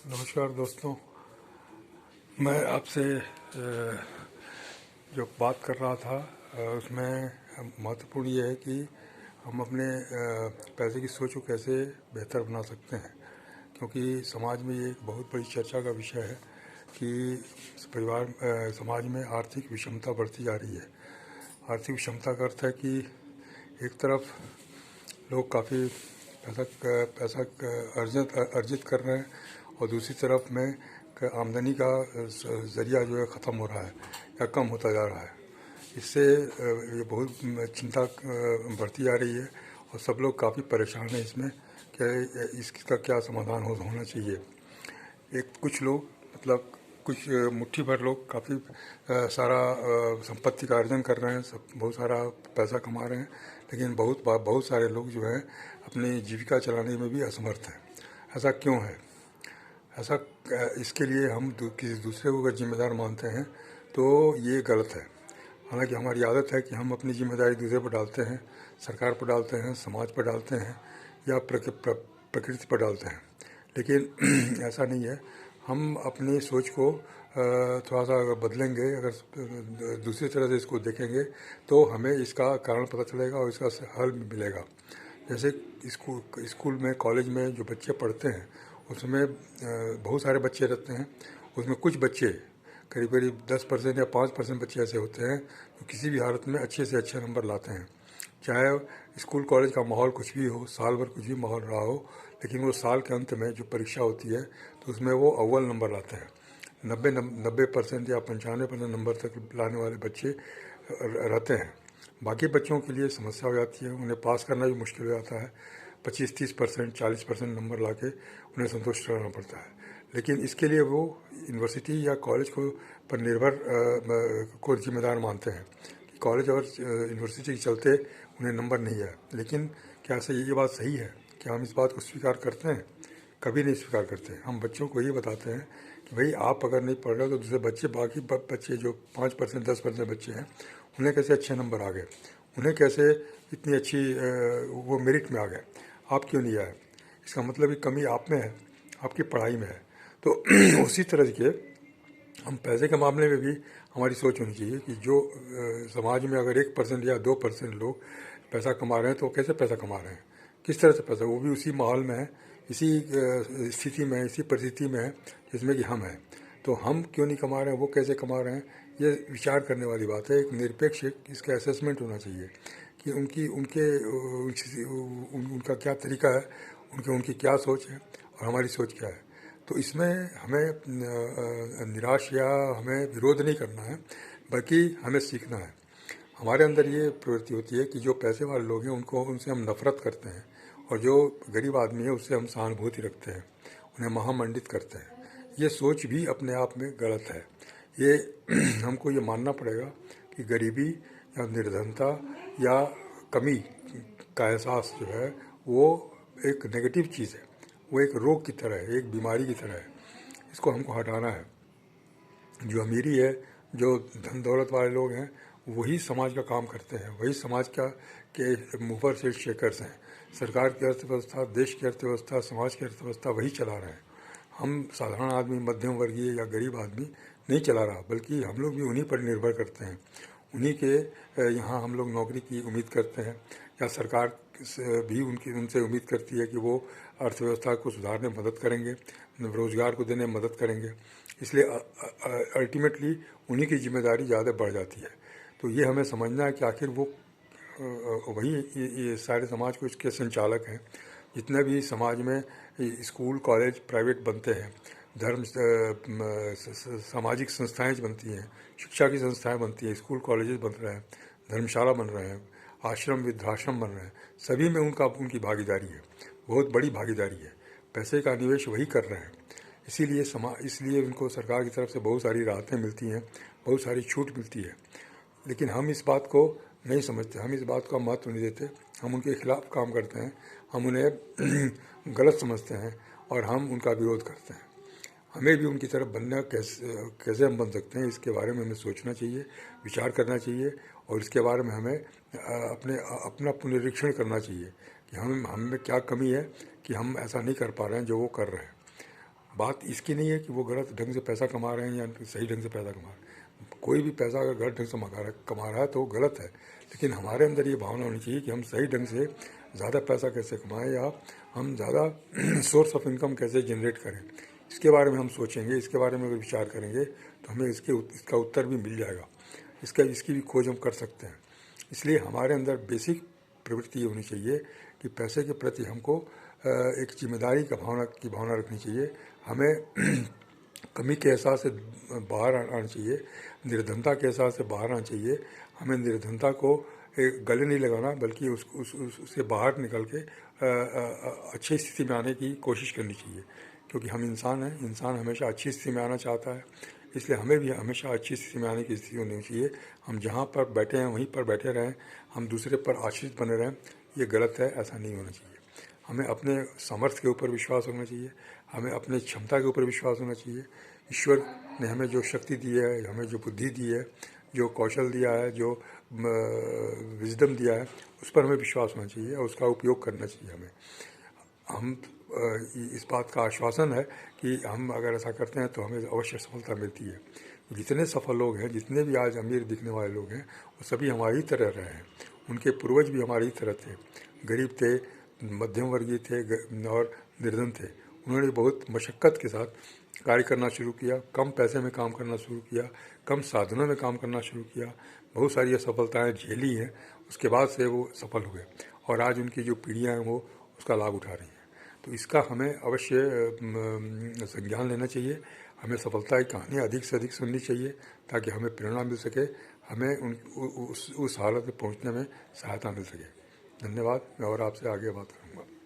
नमस्कार दोस्तों। मैं आपसे जो बात कर रहा था उसमें महत्वपूर्ण ये है कि हम अपने पैसे की सोच को कैसे बेहतर बना सकते हैं, क्योंकि समाज में ये एक बहुत बड़ी चर्चा का विषय है कि समाज में आर्थिक विषमता बढ़ती जा रही है। आर्थिक विषमता का अर्थ है कि एक तरफ लोग काफ़ी पैसा अर्जित कर रहे हैं और दूसरी तरफ में आमदनी का ज़रिया जो है ख़त्म हो रहा है या कम होता जा रहा है। इससे ये बहुत चिंता बढ़ती जा रही है और सब लोग काफ़ी परेशान हैं इसमें कि इसका क्या समाधान होना चाहिए। कुछ लोग मतलब कुछ मुट्ठी भर लोग काफ़ी सारा संपत्ति का अर्जन कर रहे हैं, सब बहुत सारा पैसा कमा रहे हैं, लेकिन बहुत सारे लोग जो हैं अपनी जीविका चलाने में भी असमर्थ हैं। ऐसा क्यों है? ऐसा इसके लिए हम किसी दूसरे को अगर जिम्मेदार मानते हैं तो ये गलत है। हालांकि हमारी आदत है कि हम अपनी जिम्मेदारी दूसरे पर डालते हैं, सरकार पर डालते हैं, समाज पर डालते हैं या प्रकृति पर डालते हैं, लेकिन ऐसा नहीं है। हम अपनी सोच को थोड़ा सा अगर बदलेंगे, अगर दूसरी तरह से इसको देखेंगे तो हमें इसका कारण पता चलेगा और इसका हल मिलेगा। जैसे स्कूल में, कॉलेज में जो बच्चे पढ़ते हैं उसमें बहुत सारे बच्चे रहते हैं। उसमें कुछ बच्चे करीब करीब 10% या 5% बच्चे ऐसे होते हैं जो किसी भी हालत में अच्छे से अच्छे नंबर लाते हैं। चाहे स्कूल कॉलेज का माहौल कुछ भी हो, साल भर कुछ भी माहौल रहा हो, लेकिन वो साल के अंत में जो परीक्षा होती है तो उसमें वो अव्वल नंबर लाते हैं। 90% या 95% नंबर तक लाने वाले बच्चे रहते हैं। बाकी बच्चों के लिए समस्या हो जाती है, उन्हें पास करना भी मुश्किल हो जाता है। 25-30%, 40% नंबर ला के उन्हें संतुष्ट रहना पड़ता है। लेकिन इसके लिए वो यूनिवर्सिटी या कॉलेज पर निर्भर को जिम्मेदार मानते हैं कि कॉलेज और यूनिवर्सिटी के चलते उन्हें नंबर नहीं है। लेकिन क्या ये बात सही है? क्या हम इस बात को स्वीकार करते हैं? कभी नहीं स्वीकार करते। हम बच्चों को ये बताते हैं कि भाई आप अगर नहीं पढ़ रहे हो तो दूसरे बच्चे, बाकी बच्चे जो 5%, 10% बच्चे हैं, उन्हें कैसे अच्छे नंबर आ गए, उन्हें कैसे इतनी अच्छी वो मेरिट में आ गए, आप क्यों नहीं आए? इसका मतलब कि कमी आप में है, आपकी पढ़ाई में है। तो उसी तरह के हम पैसे के मामले में भी हमारी सोच होनी चाहिए कि जो समाज में अगर 1% या 2% लोग पैसा कमा रहे हैं तो कैसे पैसा कमा रहे हैं, किस तरह से पैसा, वो भी उसी माहौल में है, इसी स्थिति में, इसी परिस्थिति में है जिसमें कि हम हैं। तो हम क्यों नहीं कमा रहे हैं, वो कैसे कमा रहे हैं, ये विचार करने वाली बात है। एक निरपेक्ष इसका असेसमेंट होना चाहिए कि उनका क्या तरीका है, उनकी क्या सोच है और हमारी सोच क्या है। तो इसमें हमें निराश या हमें विरोध नहीं करना है, बल्कि हमें सीखना है। हमारे अंदर ये प्रवृत्ति होती है कि जो पैसे वाले लोग हैं उनसे हम नफरत करते हैं, और जो गरीब आदमी है उससे हम सहानुभूति रखते हैं, उन्हें महामंडित करते हैं। ये सोच भी अपने आप में गलत है। ये हमको ये मानना पड़ेगा कि गरीबी या निर्धनता या कमी का एहसास जो है वो एक नेगेटिव चीज़ है, वो एक रोग की तरह है, एक बीमारी की तरह है। इसको हमको हटाना है। जो अमीरी है, जो धन दौलत वाले लोग हैं, वही समाज का काम करते हैं, वही समाज के मूवर से शेकर्स हैं। सरकार की अर्थव्यवस्था, देश की अर्थव्यवस्था, समाज की अर्थव्यवस्था वही चला रहे हैं। हम साधारण आदमी, मध्यम वर्गीय या गरीब आदमी नहीं चला रहा, बल्कि हम लोग भी उन्हीं पर निर्भर करते हैं। उन्हीं के यहाँ हम लोग नौकरी की उम्मीद करते हैं, या सरकार भी उनसे उम्मीद करती है कि वो अर्थव्यवस्था को सुधारने में मदद करेंगे, रोज़गार को देने में मदद करेंगे। इसलिए अल्टीमेटली उन्हीं की जिम्मेदारी ज़्यादा बढ़ जाती है। तो ये हमें समझना है कि आखिर वो वही ये सारे समाज को इसके संचालक हैं। जितने भी समाज में स्कूल, कॉलेज प्राइवेट बनते हैं, सामाजिक संस्थाएं बनती हैं, शिक्षा की संस्थाएं बनती हैं, स्कूल कॉलेजेस बन रहे हैं, धर्मशाला बन रहे हैं, आश्रम वृद्धाश्रम बन रहे हैं, सभी में उनकी भागीदारी है, बहुत बड़ी भागीदारी है। पैसे का निवेश वही कर रहे हैं। इसलिए उनको सरकार की तरफ से बहुत सारी राहतें मिलती हैं, बहुत सारी छूट मिलती है। लेकिन हम इस बात को नहीं समझते, हम इस बात का महत्व नहीं देते, हम उनके खिलाफ काम करते हैं, हम उन्हें गलत समझते हैं और हम उनका विरोध करते हैं। हमें भी उनकी तरफ बनना कैसे हम बन सकते हैं, इसके बारे में हमें सोचना चाहिए, विचार करना चाहिए, और इसके बारे में हमें अपना पुनरीक्षण करना चाहिए कि हम में क्या कमी है कि हम ऐसा नहीं कर पा रहे हैं जो वो कर रहे हैं। बात इसकी नहीं है कि वो गलत ढंग से पैसा कमा रहे हैं या सही ढंग से पैसा कमा रहे हैं। कोई भी पैसा अगर गलत ढंग से कमा रहा है तो वो गलत है, लेकिन हमारे अंदर ये भावना होनी चाहिए कि हम सही ढंग से ज़्यादा पैसा कैसे कमाएं या हम ज़्यादा सोर्स ऑफ इनकम कैसे जनरेट करें, इसके बारे में हम सोचेंगे, इसके बारे में अगर विचार करेंगे तो हमें इसका उत्तर भी मिल जाएगा, इसकी भी खोज हम कर सकते हैं। इसलिए हमारे अंदर बेसिक प्रवृत्ति ये होनी चाहिए कि पैसे के प्रति हमको एक जिम्मेदारी की भावना रखनी चाहिए। हमें कमी के एहसास से बाहर आना चाहिए, निर्धनता के एहसास से बाहर आना चाहिए। हमें निर्धनता को गले नहीं लगाना, बल्कि उससे बाहर निकल के अच्छी स्थिति में आने की कोशिश करनी चाहिए, क्योंकि हम इंसान हैं, इंसान हमेशा अच्छी स्थिति में आना चाहता है। इसलिए हमें भी हमेशा अच्छी स्थिति में आने की स्थिति होनी चाहिए। हम जहाँ पर बैठे हैं वहीं पर बैठे रहें, हम दूसरे पर आश्रित बने रहें, ये गलत है, ऐसा नहीं होना चाहिए। हमें अपने सामर्थ्य के ऊपर विश्वास होना चाहिए, हमें अपने क्षमता के ऊपर विश्वास होना चाहिए। ईश्वर ने हमें जो शक्ति दी है, हमें जो बुद्धि दी है, जो कौशल दिया है, जो विजडम दिया है, उस पर हमें विश्वास होना चाहिए और उसका उपयोग करना चाहिए। हम इस बात का आश्वासन है कि हम अगर ऐसा करते हैं तो हमें अवश्य सफलता मिलती है। जितने सफल लोग हैं, जितने भी आज अमीर दिखने वाले लोग हैं, वो सभी हमारी तरह रहे हैं। उनके पूर्वज भी हमारी तरह थे, गरीब थे, मध्यम वर्गीय थे और निर्धन थे। उन्होंने बहुत मशक्क़त के साथ कार्य करना शुरू किया, कम पैसे में काम करना शुरू किया, कम साधनों में काम करना शुरू किया, बहुत सारी असफलताएँ झेली हैं, उसके बाद से वो सफल हुए और आज उनकी जो पीढ़ियाँ हैं वो उसका लाभ उठा रही हैं। तो इसका हमें अवश्य संज्ञान लेना चाहिए। हमें सफलता की कहानियाँ अधिक से अधिक सुननी चाहिए ताकि हमें प्रेरणा मिल सके, हमें उस हालत में पहुंचने में सहायता मिल सके। धन्यवाद। मैं और आपसे आगे बात करूँगा।